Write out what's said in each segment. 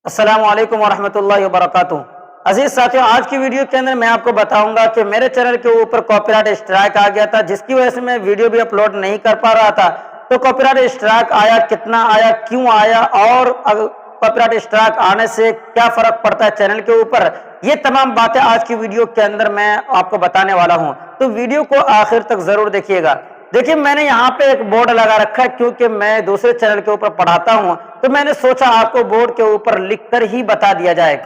السلام علیکم ورحمۃ اللہ وبرکاتہ۔ عزیز ساتھیوں، آج کی ویڈیو کے اندر میں آپ کو بتاؤں گا کہ میرے چینل کے اوپر کاپی رائٹ اسٹرائک آ گیا تھا، جس کی وجہ سے میں ویڈیو بھی اپلوڈ نہیں کر پا رہا تھا۔ تو کاپی رائٹ اسٹرائک آیا، کتنا آیا، کیوں آیا، اور کاپی رائٹ اسٹرائک آنے سے کیا فرق پڑتا ہے چینل کے اوپر، یہ تمام باتیں آج کی ویڈیو کے اندر میں آپ کو بتانے والا ہوں۔ تو ویڈیو کو آخر تک ضرور دیکھیے گا۔ دیکھیں، میں نے یہاں پہ ایک بورڈ لگا رکھا ہے، کیونکہ میں دوسرے چینل کے اوپر پڑھاتا ہوں، تو میں نے سوچا آپ کو بورڈ کے اوپر لکھ کر ہی بتا دیا جائے۔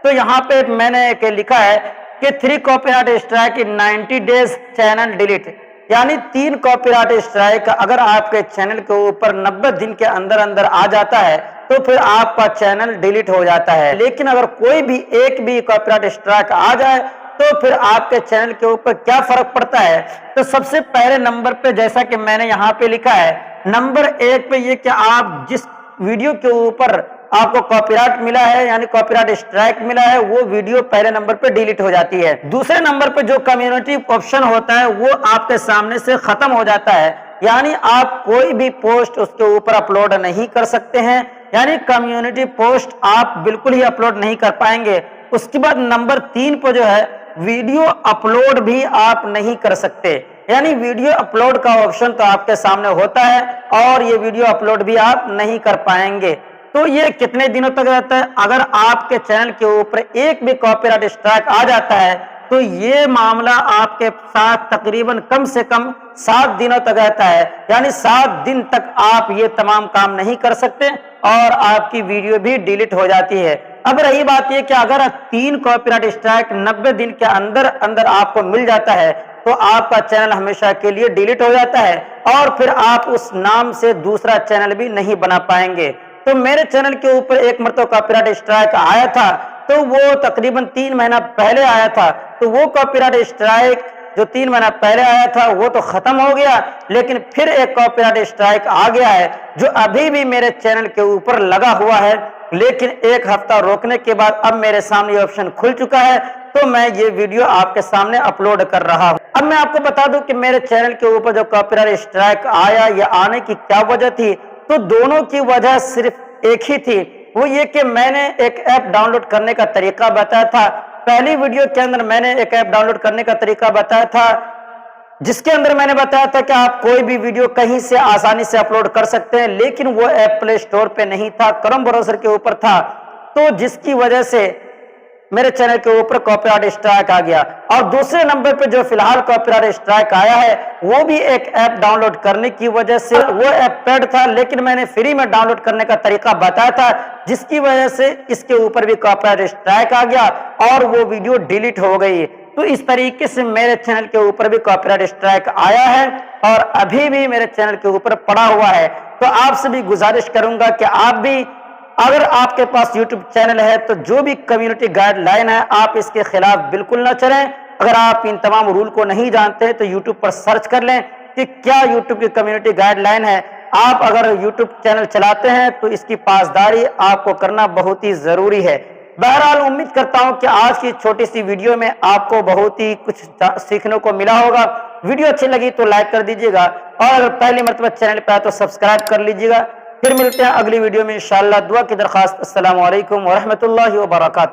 تو یہاں پہ میں نے ایک لکھا ہے کہ 3 copy right strike in 90 days channel delete, یعنی 3 کاپی رائٹ اسٹرائک اگر آپ کے چینل کے اوپر 90 دن کے اندر اندر آ جاتا ہے تو پھر آپ کا چینل ڈیلیٹ ہو جاتا ہے۔ لیکن اگر کوئی بھی ایک بھی کاپی رائٹ اسٹرائک آ جائے تو پھر آپ کے چینل کے اوپر کیا فرق پڑتا ہے۔ تو سب سے پہلے نمبر پہ، جیسا کہ میں نے یہاں پہ لکھا ہے، نمبر 1 پہ یہ کہ آپ جس ویڈیو کے اوپر آپ کو کاپی رائٹ ملا ہے، یعنی کاپی رائٹ اسٹرائک ملا ہے، وہ ویڈیو پہلے نمبر پہ ڈیلیٹ ہو جاتی ہے۔ دوسرے نمبر پہ جو کمیونٹی آپشن ہوتا ہے وہ آپ کے سامنے سے ختم ہو جاتا ہے، یعنی آپ کوئی بھی پوسٹ اس کے اوپر اپلوڈ نہیں کر سکتے ہیں، یعنی کمیونٹی پوسٹ آپ بالکل ہی اپلوڈ نہیں کر پائیں گے۔ اس کے بعد نمبر 3 پہ جو ہے ویڈیو اپلوڈ بھی آپ نہیں کر سکتے، یعنی ویڈیو اپلوڈ کا آپشن تو آپ کے سامنے ہوتا ہے اور یہ ویڈیو اپلوڈ بھی آپ نہیں کر پائیں گے۔ تو یہ کتنے دنوں تک رہتا ہے؟ اگر آپ کے چینل کے اوپر ایک بھی کاپی رائٹ اسٹرائک آ جاتا ہے تو یہ معاملہ آپ کے ساتھ تقریباً کم سے کم 7 دنوں تک رہتا ہے، یعنی 7 دن تک آپ یہ تمام کام نہیں کر سکتے اور آپ کی ویڈیو بھی ڈیلیٹ ہو جاتی ہے۔ اب رہی بات یہ کہ اگر 3 کاپی رائٹ اسٹرائک 90 دن کے اندر اندر آپ کو مل جاتا ہے تو آپ کا چینل ہمیشہ کے لیے ڈیلیٹ ہو جاتا ہے اور پھر آپ اس نام سے دوسرا چینل بھی نہیں بنا پائیں گے۔ تو میرے چینل کے اوپر ایک مرتبہ کاپی رائٹ اسٹرائک آیا تھا، تو وہ تقریباً 3 مہینہ پہلے آیا تھا، تو وہ کاپی رائٹ اسٹرائک جو 3 مہینہ پہلے آیا تھا وہ تو ختم ہو گیا، لیکن پھر ایک کاپی رائٹ اسٹرائک آ گیا ہے جو ابھی بھی میرے چینل کے اوپر لگا ہوا ہے، لیکن 1 ہفتہ روکنے کے بعد اب میرے سامنے یہ آپشن کھل چکا ہے، تو میں یہ ویڈیو آپ کے سامنے اپلوڈ کر رہا ہوں۔ اب میں آپ کو بتا دوں کہ میرے چینل کے اوپر جو کاپی رائٹ اسٹرائک آیا، یہ آنے کی کیا وجہ تھی۔ تو دونوں کی وجہ صرف ایک ہی تھی، وہ یہ کہ میں نے ایک ایپ ڈاؤن لوڈ کرنے کا طریقہ بتایا تھا۔ پہلی ویڈیو کے اندر میں نے ایک ایپ ڈاؤن لوڈ کرنے کا طریقہ بتایا تھا، جس کے اندر میں نے بتایا تھا کہ آپ کوئی بھی ویڈیو کہیں سے آسانی سے اپلوڈ کر سکتے ہیں، لیکن وہ ایپ پلے اسٹور پہ نہیں تھا، کروم براؤزر کے اوپر تھا، تو جس کی وجہ سے میرے چینل کے اوپر کاپی رائٹ اسٹرائک آ گیا۔ اور دوسرے نمبر پہ جو فی الحال کاپی رائٹ اسٹرائک آیا ہے وہ بھی ایک ایپ ڈاؤن لوڈ کرنے کی وجہ سے، وہ ایپ پیڈ تھا لیکن میں نے فری میں ڈاؤن لوڈ کرنے کا طریقہ بتایا تھا، جس کی وجہ سے اس کے اوپر بھی کاپی رائٹ اسٹرائک آ گیا اور وہ ویڈیو ڈیلیٹ ہو گئی۔ تو اس طریقے سے میرے چینل کے اوپر بھی کاپی رائٹ اسٹرائک آیا ہے اور ابھی بھی میرے چینل کے اوپر پڑا ہوا ہے۔ تو آپ سے بھی گزارش کروں گا کہ آپ بھی، اگر آپ کے پاس یوٹیوب چینل ہے تو جو بھی کمیونٹی گائیڈ لائن ہے آپ اس کے خلاف بالکل نہ چلیں۔ اگر آپ ان تمام رول کو نہیں جانتے تو یوٹیوب پر سرچ کر لیں کہ کیا یوٹیوب کی کمیونٹی گائیڈ لائن ہے۔ آپ اگر یوٹیوب چینل چلاتے ہیں تو اس کی پاسداری آپ کو کرنا بہت ہی ضروری ہے۔ بہرحال امید کرتا ہوں کہ آج کی چھوٹی سی ویڈیو میں آپ کو بہت ہی کچھ سیکھنے کو ملا ہوگا۔ ویڈیو اچھی لگی تو لائک کر دیجیے گا اور اگر پہلی مرتبہ چینل پہ آئے تو سبسکرائب کر لیجیے گا۔ پھر ملتے ہیں اگلی ویڈیو میں انشاءاللہ۔ دعا کی درخواست۔ السلام علیکم ورحمۃ اللہ وبرکاتہ۔